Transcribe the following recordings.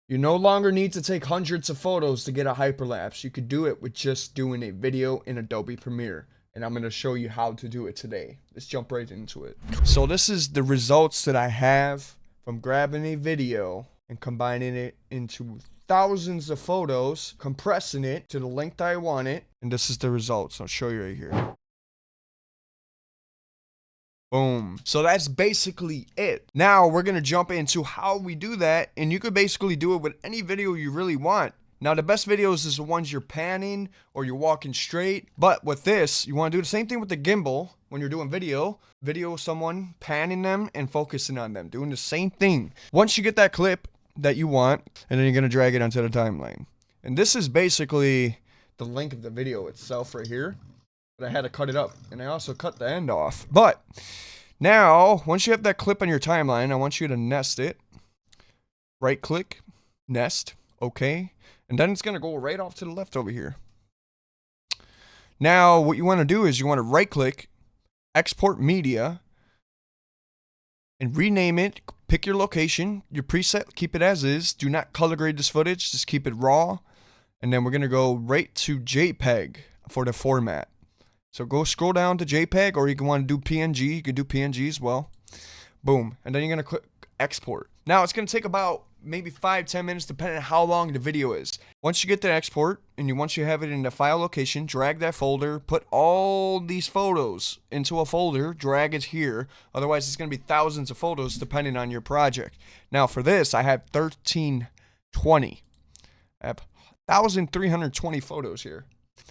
You no longer need to take hundreds of photos to get a hyperlapse. You could do it with just doing a video in Adobe Premiere. And I'm going to show you how to do it today. Let's jump right into it. So this is the results that I have from grabbing a video and combining it into thousands of photos, compressing it to the length I want it. And this is the results. I'll show you right here. Boom. So that's basically it. Now we're going to jump into how we do that. And you could basically do it with any video you really want. Now the best videos is the ones you're panning or you're walking straight. But with this, you want to do the same thing with the gimbal when you're doing video. Video someone, panning them and focusing on them. Doing the same thing. Once you get that clip that you want, and then you're going to drag it onto the timeline. And this is basically the link of the video itself right here. But I had to cut it up, and I also cut the end off. But now, once you have that clip on your timeline, I want you to nest it. Right click, nest, okay. And then it's gonna go right off to the left over here. Now, what you wanna do is you wanna right click, export media, and rename it, pick your location, your preset, keep it as is. Do not color grade this footage, just keep it raw. And then we're gonna go right to JPEG for the format. So go scroll down to JPEG, or you can want to do PNG. You can do PNG as well. Boom. And then you're going to click export. Now it's going to take about maybe 5-10 minutes depending on how long the video is. Once you get the export and once you have it in the file location, drag that folder, put all these photos into a folder, drag it here. Otherwise it's going to be thousands of photos depending on your project. Now for this, I have 1320. I have 1,320 photos here.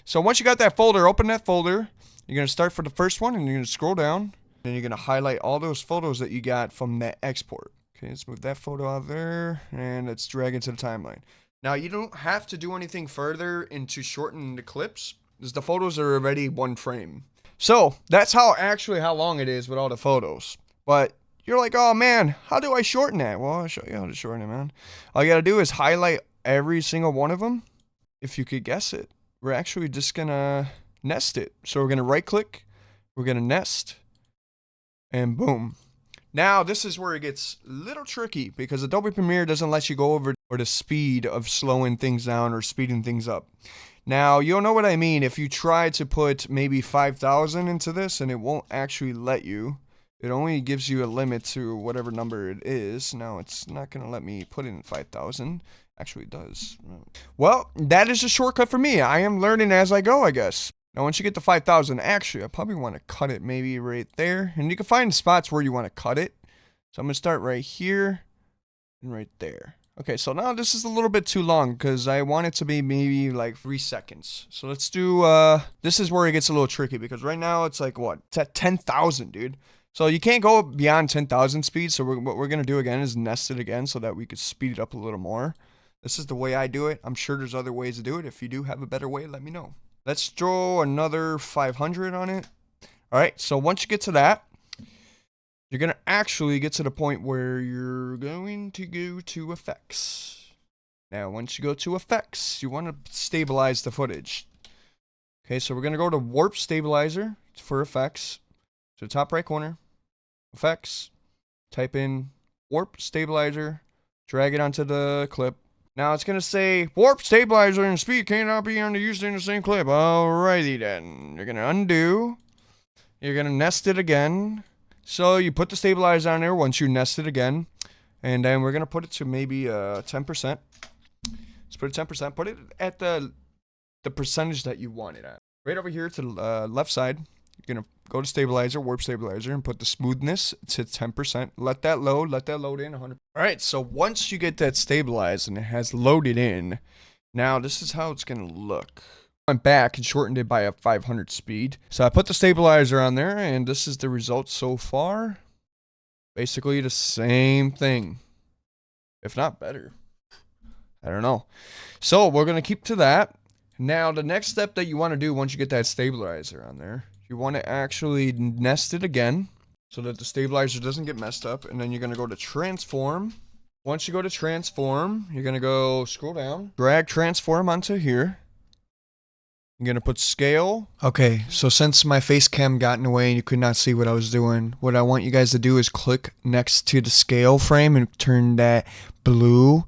So once you got that folder, open that folder. You're going to start for the first one, and you're going to scroll down. And you're going to highlight all those photos that you got from that export. Okay, let's move that photo out there, and let's drag it to the timeline. Now, you don't have to do anything further into shorten the clips, because the photos are already one frame. So that's how long it is with all the photos. But you're like, oh man, how do I shorten that? Well, I'll show you how to shorten it, man. All you got to do is highlight every single one of them, if you could guess it. We're actually just gonna nest it. So we're gonna right click, we're gonna nest, and boom. Now this is where it gets a little tricky because Adobe Premiere doesn't let you go over the speed of slowing things down or speeding things up. Now you'll know what I mean if you try to put maybe 5,000 into this and it won't actually let you. It only gives you a limit to whatever number it is. Now it's not gonna let me put in 5,000. Actually it does. Well, that is a shortcut for me. I am learning as I go, I guess. Now once you get to 5,000, actually I probably want to cut it maybe right there. And you can find spots where you want to cut it. So I'm going to start right here and right there. Okay, so now this is a little bit too long because I want it to be maybe like 3 seconds. So let's do, this is where it gets a little tricky because right now it's like what? It's at 10,000, dude. So you can't go beyond 10,000 speed. So what we're going to do again is nest it again so that we could speed it up a little more. This is the way I do it. I'm sure there's other ways to do it. If you do have a better way, let me know. Let's throw another 500 on it. All right, so once you get to that, you're going to actually get to the point where you're going to go to effects. Now, once you go to effects, you want to stabilize the footage. Okay, so we're going to go to warp stabilizer for effects. To the top right corner, effects, type in warp stabilizer, drag it onto the clip. Now it's going to say, warp, stabilizer, and speed cannot be used in the same clip. Alrighty then. You're going to undo. You're going to nest it again. So you put the stabilizer on there once you nest it again. And then we're going to put it to maybe 10%. Let's put it 10%. Put it at the percentage that you want it at. Right over here to the left side. You're going to go to stabilizer, warp stabilizer, and put the smoothness to 10%. Let that load in 100%. All right, so once you get that stabilized and it has loaded in, now this is how it's going to look. I went back and shortened it by a 500 speed. So I put the stabilizer on there, and this is the result so far. Basically the same thing, if not better. I don't know. So we're going to keep to that. Now the next step that you want to do once you get that stabilizer on there, you want to actually nest it again so that the stabilizer doesn't get messed up. And then you're going to go to transform. Once you go to transform, you're going to go scroll down, drag transform onto here. I'm going to put scale. Okay, so since my face cam got in the way and you could not see what I was doing, what I want you guys to do is click next to the scale frame and turn that blue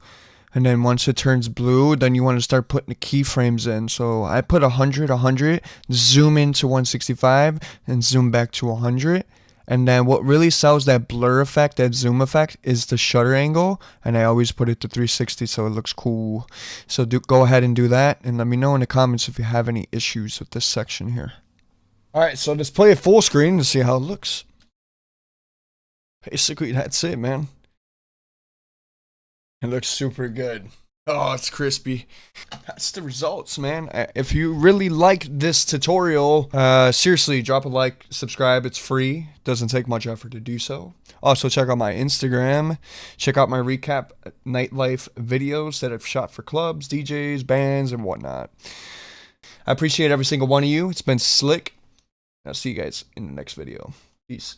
And then once it turns blue, then you want to start putting the keyframes in. So I put 100, zoom into 165, and zoom back to 100. And then what really sells that blur effect, that zoom effect, is the shutter angle. And I always put it to 360 so it looks cool. So go ahead and do that. And let me know in the comments if you have any issues with this section here. Alright, so let's play it full screen to see how it looks. Basically, that's it, man. It looks super good. Oh, it's crispy. That's the results, man. If you really like this tutorial, seriously, drop a like, subscribe. It's free. Doesn't take much effort to do so. Also, check out my Instagram. Check out my recap nightlife videos that I've shot for clubs, DJs, bands, and whatnot. I appreciate every single one of you. It's been slick. I'll see you guys in the next video. Peace.